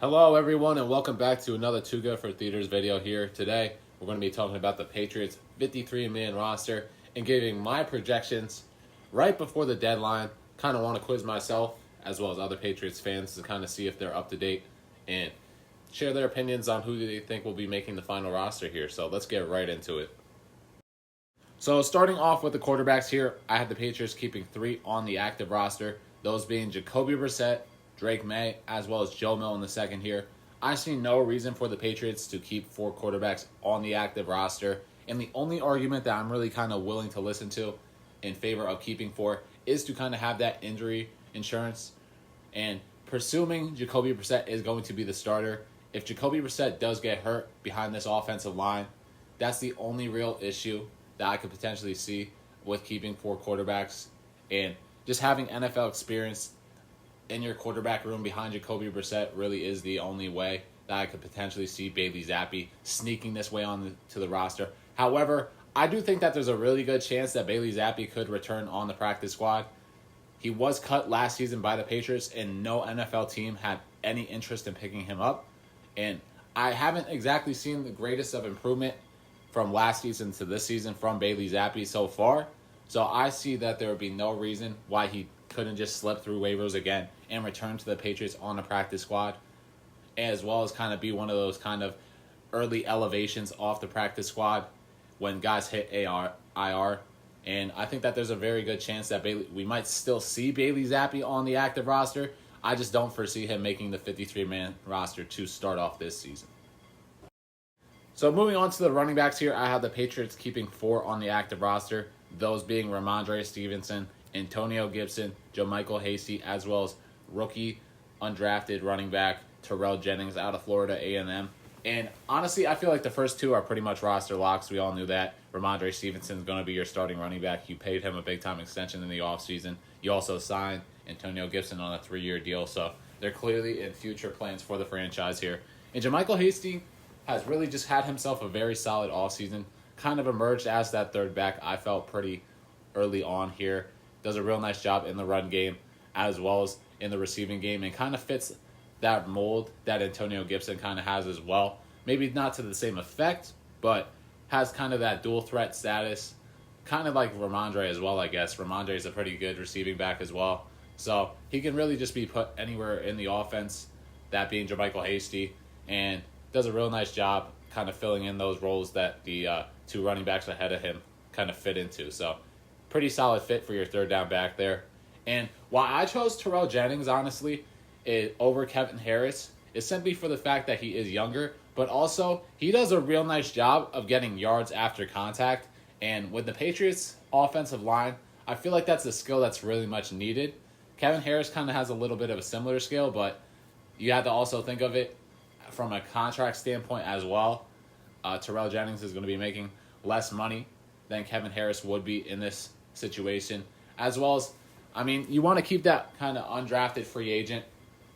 Hello everyone and welcome back to another Too Good for Theaters video here. Today we're going to be talking about the Patriots 53-man roster and giving my projections right before the deadline. Kind of want to quiz myself as well as other Patriots fans to kind of see if they're up to date and share their opinions on who they think will be making the final roster here. So let's get right into it. So starting off with the quarterbacks here, I had the Patriots keeping 3 on the active roster, those being Jacoby Brissett, Drake May, as well as Joe Milton in the second here. I see no reason for the Patriots to keep 4 quarterbacks on the active roster, and the only argument that I'm really kind of willing to listen to in favor of keeping 4 is to kind of have that injury insurance. And presuming Jacoby Brissett is going to be the starter, if Jacoby Brissett does get hurt behind this offensive line, that's the only real issue that I could potentially see with keeping 4 quarterbacks. And just having NFL experience in your quarterback room behind Jacoby Brissett really is the only way that I could potentially see Bailey Zappi sneaking this way on to the roster. However, I do think that there's a really good chance that Bailey Zappi could return on the practice squad. He was cut last season by the Patriots, and no NFL team had any interest in picking him up. And I haven't exactly seen the greatest of improvement from last season to this season from Bailey Zappi so far. So I see that there would be no reason why he couldn't just slip through waivers again and return to the Patriots on the practice squad, as well as kind of be one of those kind of early elevations off the practice squad when guys hit IR. And I think that there's a very good chance that we might still see Bailey Zappi on the active roster. I just don't foresee him making the 53-man roster to start off this season. So moving on to the running backs here, I have the Patriots keeping 4 on the active roster, those being Ramondre Stevenson, Antonio Gibson, JaMycal Hasty, as well as rookie undrafted running back Terrell Jennings out of Florida A&M. And honestly, I feel like the first 2 are pretty much roster locks. We all knew that. Ramondre Stevenson is going to be your starting running back. You paid him a big-time extension in the offseason. You also signed Antonio Gibson on a 3-year deal, so they're clearly in future plans for the franchise here. And JaMycal Hasty has really just had himself a very solid offseason. Kind of emerged as that third back, I felt, pretty early on here. Does a real nice job in the run game as well as in the receiving game, and kind of fits that mold that Antonio Gibson kind of has as well. Maybe not to the same effect, but has kind of that dual threat status, kind of like Ramondre as well, I guess. Ramondre is a pretty good receiving back as well. So he can really just be put anywhere in the offense, that being JaMycal Hasty, and does a real nice job kind of filling in those roles that the 2 running backs ahead of him kind of fit into. So pretty solid fit for your third down back there. And why I chose Terrell Jennings, honestly, over Kevin Harris is simply for the fact that he is younger, but also he does a real nice job of getting yards after contact. And with the Patriots' offensive line, I feel like that's a skill that's really much needed. Kevin Harris kind of has a little bit of a similar skill, but you have to also think of it from a contract standpoint as well. Terrell Jennings is going to be making less money than Kevin Harris would be in this situation, as well as, I mean, you want to keep that kind of undrafted free agent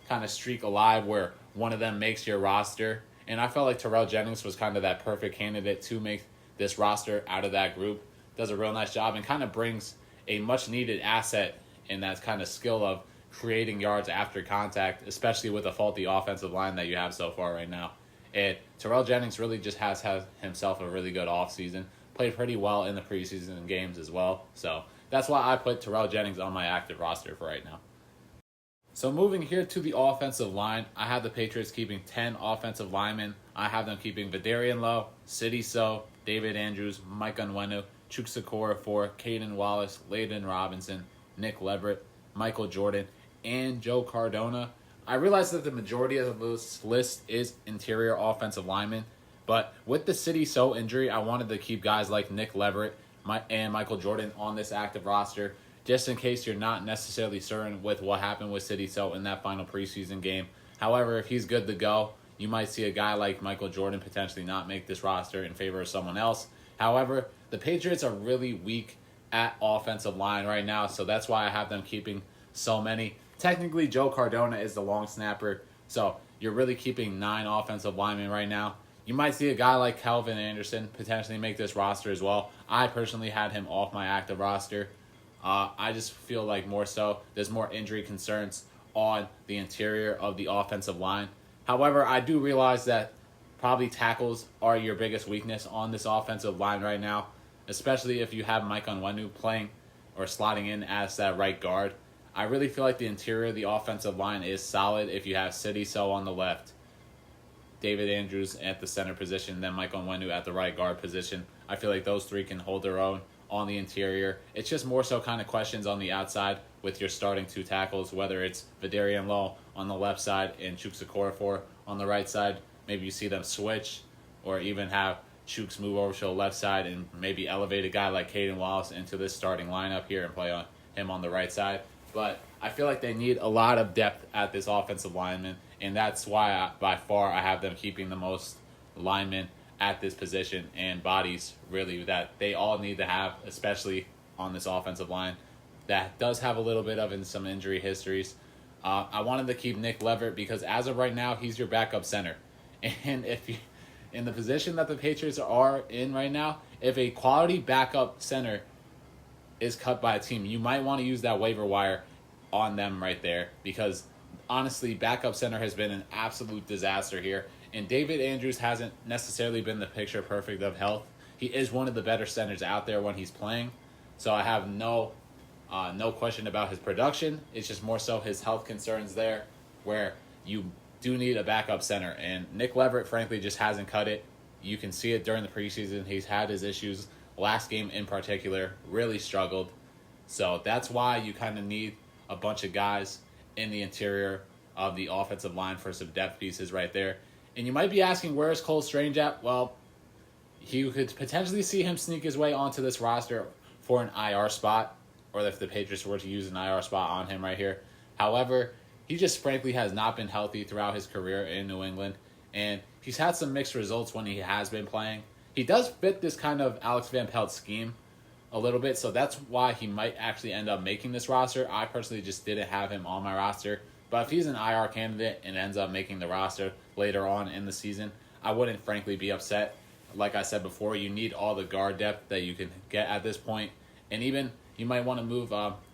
kind of streak alive where one of them makes your roster. And I felt like Terrell Jennings was kind of that perfect candidate to make this roster out of that group. Does a real nice job and kind of brings a much needed asset in that kind of skill of creating yards after contact, especially with a faulty offensive line that you have so far right now. And Terrell Jennings really just has had himself a really good offseason. Played pretty well in the preseason games as well. So that's why I put Terrell Jennings on my active roster for right now. So moving here to the offensive line, I have the Patriots keeping 10 offensive linemen. I have them keeping Vidarian Lowe, Sidy Sow, David Andrews, Mike Onwenu, Chukwuekwukor for Caden Wallace, Layden Robinson, Nick Leverett, Michael Jordan, and Joe Cardona. I realize that the majority of this list is interior offensive linemen, but with the Sidy Sow injury, I wanted to keep guys like Nick Leverett and Michael Jordan on this active roster, just in case you're not necessarily certain with what happened with Sidy Sow in that final preseason game. However, if he's good to go, you might see a guy like Michael Jordan potentially not make this roster in favor of someone else. However, the Patriots are really weak at offensive line right now, so that's why I have them keeping so many. Technically, Joe Cardona is the long snapper, so you're really keeping 9 offensive linemen right now. You might see a guy like Calvin Anderson potentially make this roster as well. I personally had him off my active roster. I just feel like more so there's more injury concerns on the interior of the offensive line. However, I do realize that probably tackles are your biggest weakness on this offensive line right now, especially if you have Mike Onwenu playing or slotting in as that right guard. I really feel like the interior of the offensive line is solid if you have City So on the left, David Andrews at the center position, then Mike Onwenu at the right guard position. I feel like those three can hold their own on the interior. It's just more so kind of questions on the outside with your starting two tackles, whether it's Vidarian Lowe on the left side and Chuks Okorafor on the right side. Maybe you see them switch or even have Chuks move over to the left side and maybe elevate a guy like Caden Wallace into this starting lineup here and play on him on the right side. But I feel like they need a lot of depth at this offensive lineman, and that's why by far I have them keeping the most linemen at this position and bodies really that they all need to have, especially on this offensive line that does have a little bit of some injury histories. I wanted to keep Nick Leverett because as of right now, he's your backup center. And if you, in the position that the Patriots are in right now, if a quality backup center is cut by a team, you might want to use that waiver wire on them right there because honestly, backup center has been an absolute disaster here. And David Andrews hasn't necessarily been the picture perfect of health. He is one of the better centers out there when he's playing. So I have no question about his production. It's just more so his health concerns there where you do need a backup center. And Nick Leverett, frankly, just hasn't cut it. You can see it during the preseason. He's had his issues. Last game in particular, really struggled. So that's why you kind of need a bunch of guys in the interior of the offensive line for some depth pieces right there. And you might be asking, where is Cole Strange at? Well, you could potentially see him sneak his way onto this roster for an IR spot, or if the Patriots were to use an IR spot on him right here. However, he just frankly has not been healthy throughout his career in New England, and he's had some mixed results when he has been playing. He does fit this kind of Alex Van Pelt scheme a little bit, so that's why he might actually end up making this roster. I personally just didn't have him on my roster, but if he's an IR candidate and ends up making the roster later on in the season, I wouldn't frankly be upset. Like I said before, you need all the guard depth that you can get at this point, and even you might want to move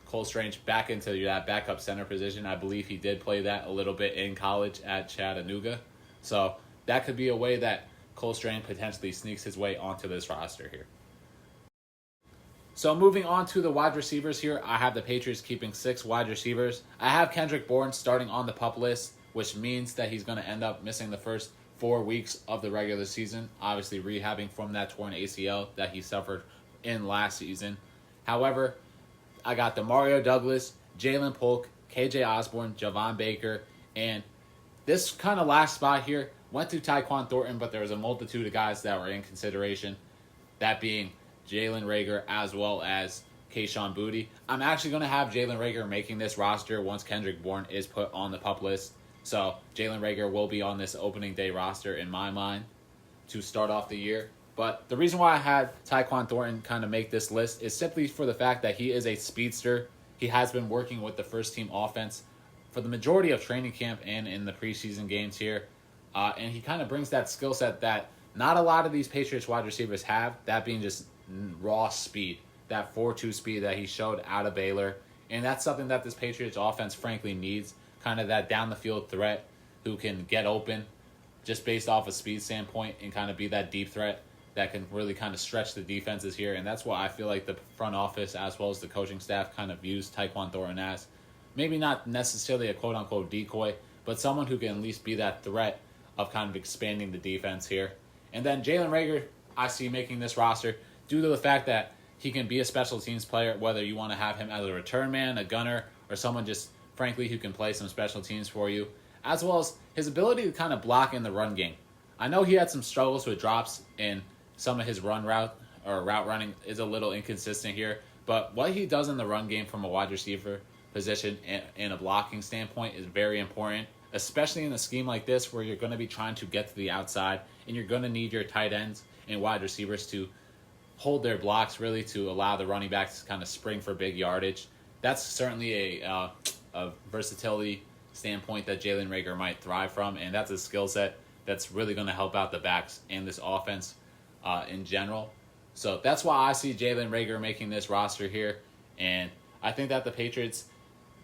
Cole Strange back into that backup center position. I believe he did play that a little bit in college at Chattanooga, so that could be a way that Cole Strange potentially sneaks his way onto this roster here. So moving on to the wide receivers here, I have the Patriots keeping 6 wide receivers. I have Kendrick Bourne starting on the PUP list, which means that he's going to end up missing the first 4 weeks of the regular season, obviously rehabbing from that torn ACL that he suffered in last season. However, I got Demario Douglas, Jalen Polk, KJ Osborne, Javon Baker, and this kind of last spot here went to Tyquan Thornton, but there was a multitude of guys that were in consideration, that being Jalen Reagor as well as Kayshon Boutte. I'm actually going to have Jalen Reagor making this roster once Kendrick Bourne is put on the PUP list. So Jalen Reagor will be on this opening day roster in my mind to start off the year. But the reason why I had Tyquan Thornton kind of make this list is simply for the fact that he is a speedster. He has been working with the first team offense for the majority of training camp and in the preseason games here. And he kind of brings that skill set that not a lot of these Patriots wide receivers have, that being just raw speed, that 4.2 speed that he showed out of Baylor. And that's something that this Patriots offense frankly needs, kind of that down the field threat who can get open just based off a speed standpoint and kind of be that deep threat that can really kind of stretch the defenses here. And that's why I feel like the front office as well as the coaching staff kind of views Tyquan Thornton as maybe not necessarily a quote-unquote decoy, but someone who can at least be that threat of kind of expanding the defense here. And then Jalen Reagor, I see making this roster due to the fact that he can be a special teams player, whether you want to have him as a return man, a gunner, or someone just, frankly, who can play some special teams for you, as well as his ability to kind of block in the run game. I know he had some struggles with drops in some of his route running is a little inconsistent here, but what he does in the run game from a wide receiver position and a blocking standpoint is very important, especially in a scheme like this where you're going to be trying to get to the outside and you're going to need your tight ends and wide receivers to hold their blocks really to allow the running backs to kind of spring for big yardage. That's certainly a versatility standpoint that Jalen Reagor might thrive from, and that's a skill set that's really going to help out the backs and this offense in general. So that's why I see Jalen Reagor making this roster here, and I think that the Patriots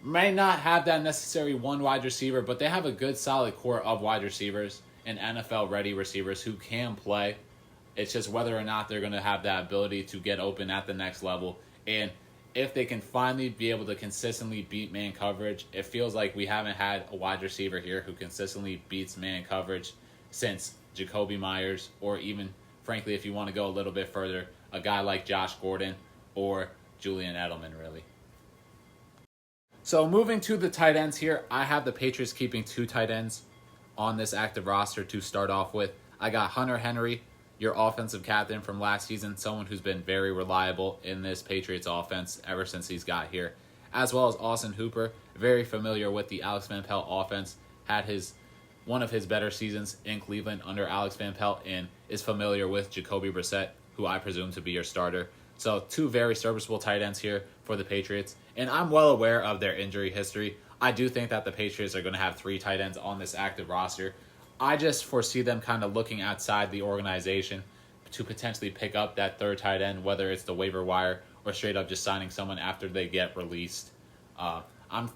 may not have that necessary one wide receiver, but they have a good solid core of wide receivers and NFL-ready receivers who can play. It's just whether or not they're going to have that ability to get open at the next level. And if they can finally be able to consistently beat man coverage, it feels like we haven't had a wide receiver here who consistently beats man coverage since Jacoby Myers, or even, frankly, if you want to go a little bit further, a guy like Josh Gordon or Julian Edelman, really. So moving to the tight ends here, I have the Patriots keeping 2 tight ends on this active roster to start off with. I got Hunter Henry, your offensive captain from last season, someone who's been very reliable in this Patriots offense ever since he's got here, as well as Austin Hooper, very familiar with the Alex Van Pelt offense, had one of his better seasons in Cleveland under Alex Van Pelt, and is familiar with Jacoby Brissett, who I presume to be your starter. So 2 very serviceable tight ends here for the Patriots, and I'm well aware of their injury history. I do think that the Patriots are going to have 3 tight ends on this active roster. I just foresee them kind of looking outside the organization to potentially pick up that 3rd tight end, whether it's the waiver wire or straight up just signing someone after they get released. I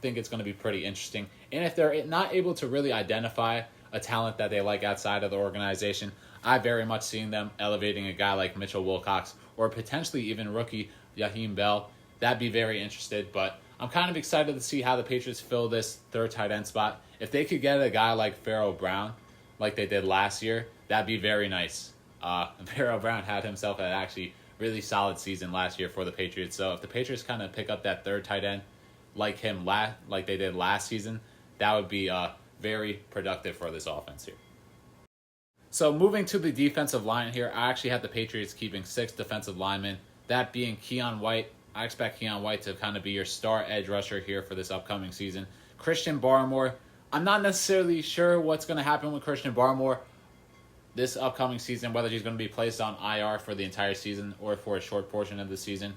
think it's going to be pretty interesting. And if they're not able to really identify a talent that they like outside of the organization, I very much seen them elevating a guy like Mitchell Wilcox or potentially even rookie Yaheem Bell. That'd be very interested, but I'm kind of excited to see how the Patriots fill this 3rd tight end spot. If they could get a guy like Pharaoh Brown, like they did last year, that'd be very nice. Pharaoh Brown had himself an actually really solid season last year for the Patriots. So if the Patriots kind of pick up that 3rd tight end like him like they did last season, that would be very productive for this offense here. So moving to the defensive line here, I actually have the Patriots keeping 6 defensive linemen, that being Keon White. I expect Keon White to kind of be your star edge rusher here for this upcoming season. Christian Barmore, I'm not necessarily sure what's going to happen with Christian Barmore this upcoming season, whether he's going to be placed on IR for the entire season or for a short portion of the season.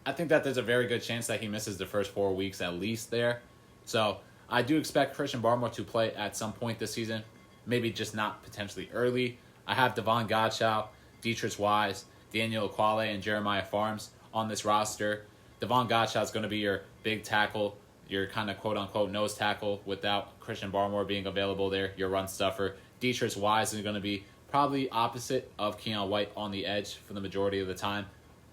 I think that there's a very good chance that he misses the first 4 weeks at least there. So I do expect Christian Barmore to play at some point this season, maybe just not potentially early. I have Devon Godchaux, Dietrich Wise, Daniel Aquale, and Jeremiah Farms on this roster. Devon Godchaux is going to be your big tackle, your kind of quote-unquote nose tackle without Christian Barmore being available there, your run stuffer. Dietrich Wise is going to be probably opposite of Keon White on the edge for the majority of the time,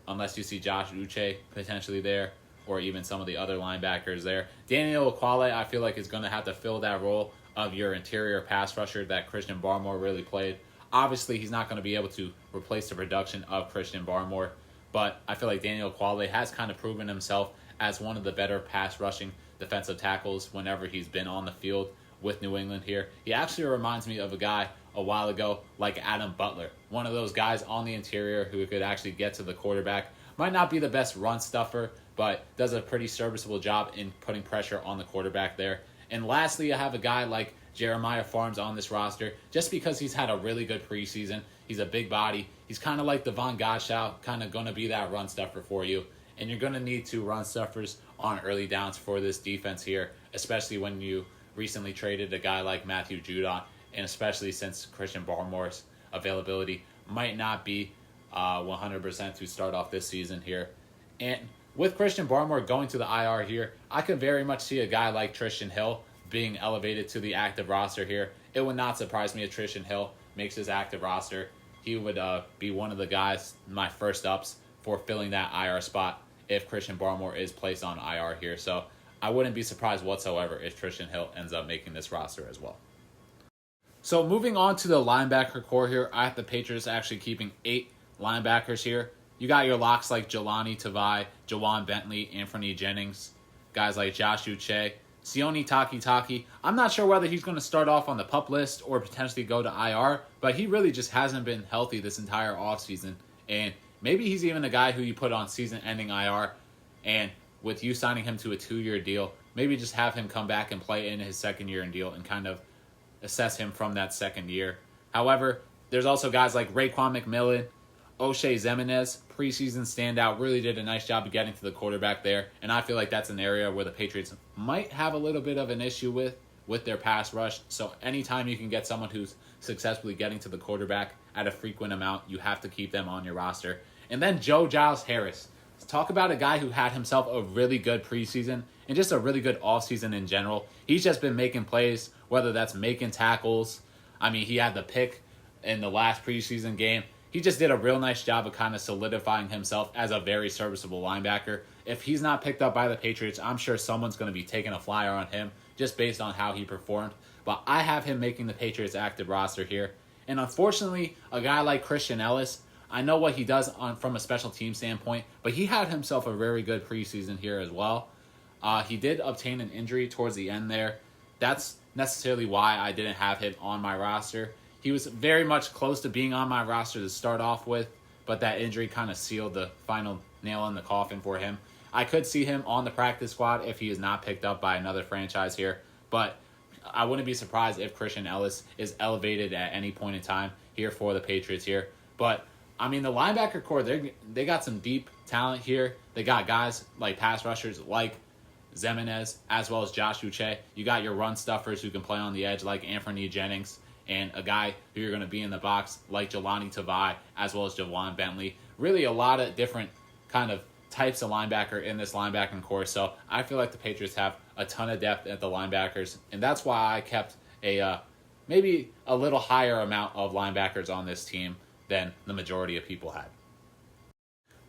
unless you see Josh Uche potentially there, or even some of the other linebackers there. Daniel Aquale, I feel like, is going to have to fill that role of your interior pass rusher that Christian Barmore really played. Obviously, he's not going to be able to replace the production of Christian Barmore, but I feel like Daniel Aquale has kind of proven himself as one of the better pass rushing defensive tackles whenever he's been on the field with New England here. He actually reminds me of a guy a while ago like Adam Butler, one of those guys on the interior who could actually get to the quarterback. Might not be the best run stuffer, but does a pretty serviceable job in putting pressure on the quarterback there. And lastly, I have a guy like Jeremiah Farms on this roster just because he's had a really good preseason. He's a big body. He's kind of like Devon Godchaux, kind of going to be that run stuffer for you. And you're going to need 2 run stuffers on early downs for this defense here, especially when you recently traded a guy like Matthew Judon, and especially since Christian Barmore's availability might not be 100% to start off this season here. And with Christian Barmore going to the IR here, I could very much see a guy like Tristan Hill being elevated to the active roster here. It would not surprise me if Tristan Hill makes his active roster. He would be one of the guys, my first ups, for filling that IR spot if Christian Barmore is placed on IR here. So I wouldn't be surprised whatsoever if Tristan Hill ends up making this roster as well. So moving on to the linebacker core here, I have the Patriots actually keeping 8 linebackers here. You got your locks like Jelani Tavai, Jawan Bentley, Anthony Jennings, guys like Josh Uche, Sione Takitaki. I'm not sure whether he's going to start off on the PUP list or potentially go to IR, but he really just hasn't been healthy this entire offseason. And maybe he's even a guy who you put on season-ending IR, and with you signing him to a 2-year deal, maybe just have him come back and play in his second year in deal and kind of assess him from that second year. However, there's also guys like Raekwon McMillan, O'Shea Zimenez, preseason standout, really did a nice job of getting to the quarterback there, and I feel like that's an area where the Patriots might have a little bit of an issue with their pass rush. So anytime you can get someone who's successfully getting to the quarterback at a frequent amount, you have to keep them on your roster. And then Joe Giles Harris. Let's talk about a guy who had himself a really good preseason and just a really good offseason in general. He's just been making plays, whether that's making tackles. I mean, he had the pick in the last preseason game. He just did a real nice job of kind of solidifying himself as a very serviceable linebacker. If he's not picked up by the Patriots, I'm sure someone's going to be taking a flyer on him just based on how he performed. But I have him making the Patriots active roster here. And unfortunately, a guy like Christian Ellis, I know what he does from a special team standpoint, but he had himself a very good preseason here as well. He did obtain an injury towards the end there. That's necessarily why I didn't have him on my roster. He was very much close to being on my roster to start off with, but that injury kind of sealed the final nail in the coffin for him. I could see him on the practice squad if he is not picked up by another franchise here, but I wouldn't be surprised if Christian Ellis is elevated at any point in time here for the Patriots here. But, I mean, the linebacker core, they got some deep talent here. They got guys like pass rushers like Zemenez as well as Josh Uche. You got your run stuffers who can play on the edge like Anthony Jennings, and a guy who you're going to be in the box like Jelani Tavai as well as Jawan Bentley. Really a lot of different kind of types of linebacker in this linebacking core. So I feel like the Patriots have a ton of depth at the linebackers, and that's why I kept a maybe a little higher amount of linebackers on this team than the majority of people had.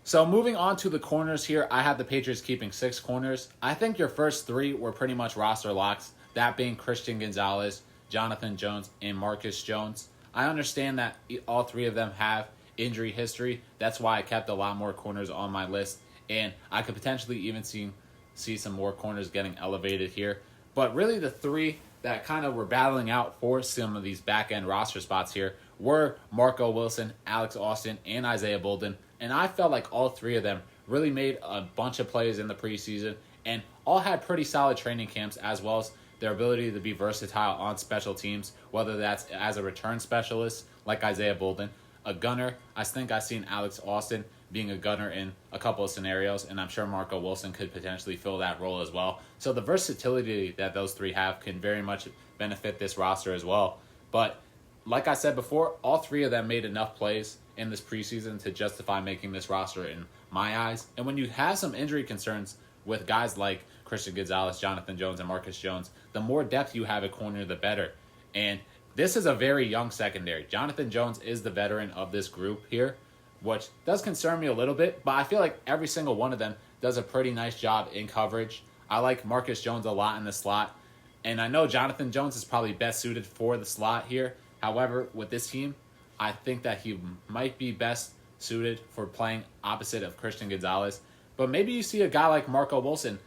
So moving on to the corners here, I have the Patriots keeping 6 corners. I think your first 3 were pretty much roster locks, that being Christian Gonzalez, Jonathan Jones, and Marcus Jones. I understand that all 3 of them have injury history. That's why I kept a lot more corners on my list, and I could potentially even see some more corners getting elevated here. But really the 3 that kind of were battling out for some of these back-end roster spots here were Marco Wilson, Alex Austin, and Isaiah Bolden. And I felt like all 3 of them really made a bunch of plays in the preseason and all had pretty solid training camps, as well as their ability to be versatile on special teams, whether that's as a return specialist like Isaiah Bolden, a gunner. I think I've seen Alex Austin being a gunner in a couple of scenarios, and I'm sure Marco Wilson could potentially fill that role as well. So the versatility that those 3 have can very much benefit this roster as well. But like I said before, all 3 of them made enough plays in this preseason to justify making this roster in my eyes. And when you have some injury concerns with guys like Christian Gonzalez, Jonathan Jones, and Marcus Jones, the more depth you have at corner, the better. And this is a very young secondary. Jonathan Jones is the veteran of this group here, which does concern me a little bit, but I feel like every single one of them does a pretty nice job in coverage. I like Marcus Jones a lot in the slot, and I know Jonathan Jones is probably best suited for the slot here. However, with this team, I think that he might be best suited for playing opposite of Christian Gonzalez. But maybe you see a guy like Marco Wilson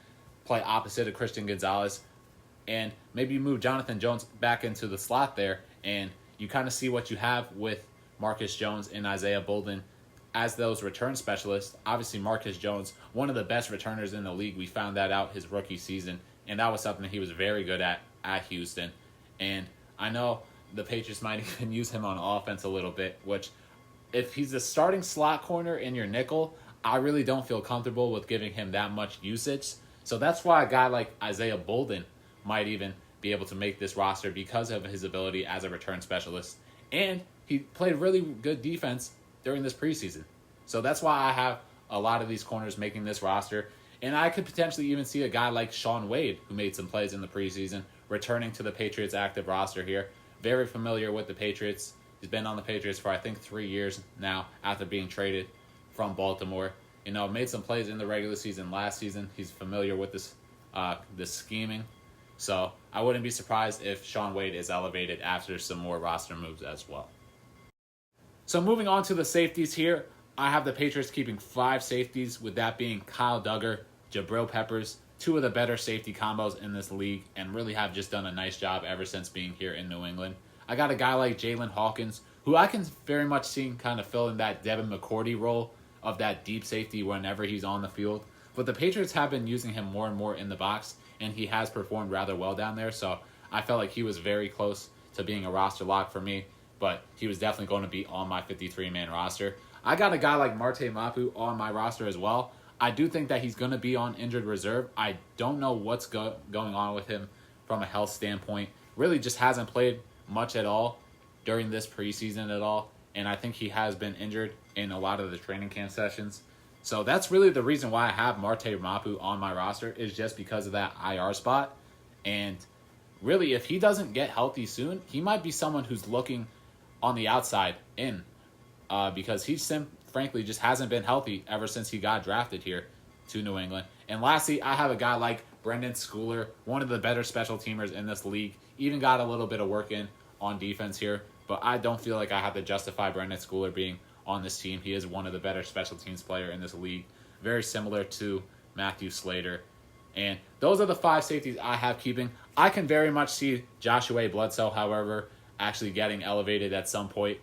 play opposite of Christian Gonzalez, and maybe you move Jonathan Jones back into the slot there, and you kind of see what you have with Marcus Jones and Isaiah Bolden as those return specialists. Obviously, Marcus Jones, one of the best returners in the league. We found that out his rookie season, and that was something he was very good at Houston. And I know the Patriots might even use him on offense a little bit, which if he's a starting slot corner in your nickel, I really don't feel comfortable with giving him that much usage. So that's why a guy like Isaiah Bolden might even be able to make this roster because of his ability as a return specialist. And he played really good defense during this preseason. So that's why I have a lot of these corners making this roster. And I could potentially even see a guy like Shaun Wade, who made some plays in the preseason, returning to the Patriots active roster here. Very familiar with the Patriots. He's been on the Patriots for, I think, 3 years now after being traded from Baltimore. You know, made some plays in the regular season last season. He's familiar with this scheming. So I wouldn't be surprised if Shaun Wade is elevated after some more roster moves as well. So moving on to the safeties here, I have the Patriots keeping 5 safeties, with that being Kyle Duggar, Jabril Peppers, 2 of the better safety combos in this league, and really have just done a nice job ever since being here in New England. I got a guy like Jalen Hawkins, who I can very much see kind of fill in that Devin McCourty role of that deep safety whenever he's on the field. But the Patriots have been using him more and more in the box, and he has performed rather well down there. So I felt like he was very close to being a roster lock for me, but he was definitely going to be on my 53-man roster. I got a guy like Marte Mapu on my roster as well. I do think that he's going to be on injured reserve. I don't know what's going on with him from a health standpoint. Really just hasn't played much at all during this preseason at all. And I think he has been injured in a lot of the training camp sessions. So that's really the reason why I have Marte Mapu on my roster, is just because of that IR spot. And really, if he doesn't get healthy soon, he might be someone who's looking on the outside in, because he frankly just hasn't been healthy ever since he got drafted here to New England. And lastly, I have a guy like Brendan Schooler, one of the better special teamers in this league. Even got a little bit of work in on defense here, but I don't feel like I have to justify Brendan Schooler being on this team. He is one of the better special teams player in this league, very similar to Matthew Slater. And those are the 5 safeties I have keeping. I can very much see Joshua Bledsoe, however, actually getting elevated at some point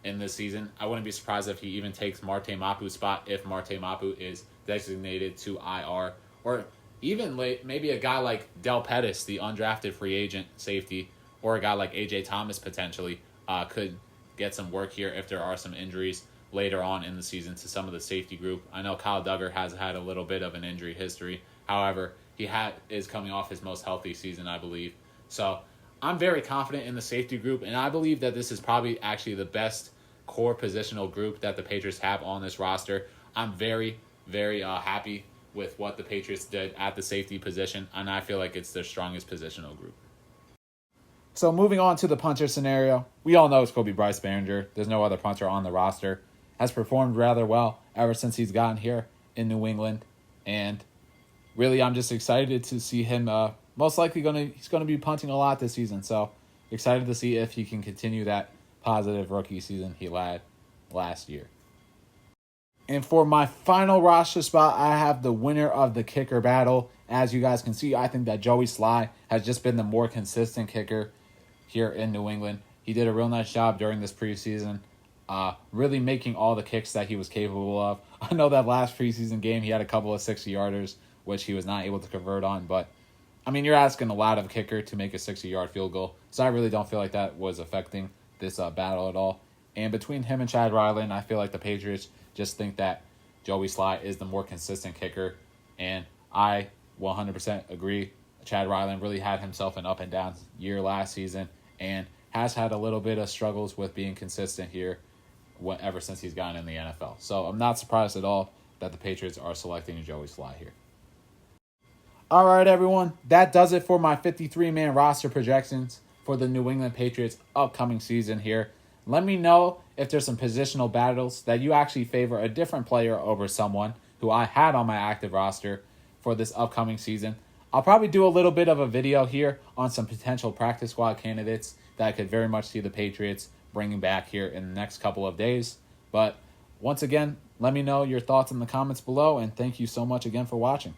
in this season. I wouldn't be surprised if he even takes Marte Mapu's spot if Marte Mapu is designated to IR. Or even maybe a guy like Del Pettis, the undrafted free agent safety, or a guy like A.J. Thomas potentially could get some work here if there are some injuries later on in the season to some of the safety group. I know Kyle Duggar has had a little bit of an injury history. However, he is coming off his most healthy season, I believe. So I'm very confident in the safety group, and I believe that this is probably actually the best core positional group that the Patriots have on this roster. I'm very, very happy with what the Patriots did at the safety position, and I feel like it's their strongest positional group. So moving on to the punter scenario, we all know it's going to be Bryce Behringer. There's no other punter on the roster. Has performed rather well ever since he's gotten here in New England, and really I'm just excited to see him. Most likely he's going to be punting a lot this season, so excited to see if he can continue that positive rookie season he had last year. And for my final roster spot, I have the winner of the kicker battle. As you guys can see, I think that Joey Sly has just been the more consistent kicker here in New England. He did a real nice job during this preseason, really making all the kicks that he was capable of. I know that last preseason game, he had a couple of 60-yarders, which he was not able to convert on. But, I mean, you're asking a lot of a kicker to make a 60-yard field goal. So I really don't feel like that was affecting this battle at all. And between him and Chad Ryland, I feel like the Patriots just think that Joey Sly is the more consistent kicker. And I 100% agree. Chad Ryland really had himself an up and down year last season and has had a little bit of struggles with being consistent here ever since he's gotten in the NFL. So I'm not surprised at all that the Patriots are selecting Joey Sly here. All right, everyone. That does it for my 53-man roster projections for the New England Patriots upcoming season here. Let me know if there's some positional battles that you actually favor a different player over someone who I had on my active roster for this upcoming season. I'll probably do a little bit of a video here on some potential practice squad candidates that I could very much see the Patriots bringing back here in the next couple of days. But once again, let me know your thoughts in the comments below, and thank you so much again for watching.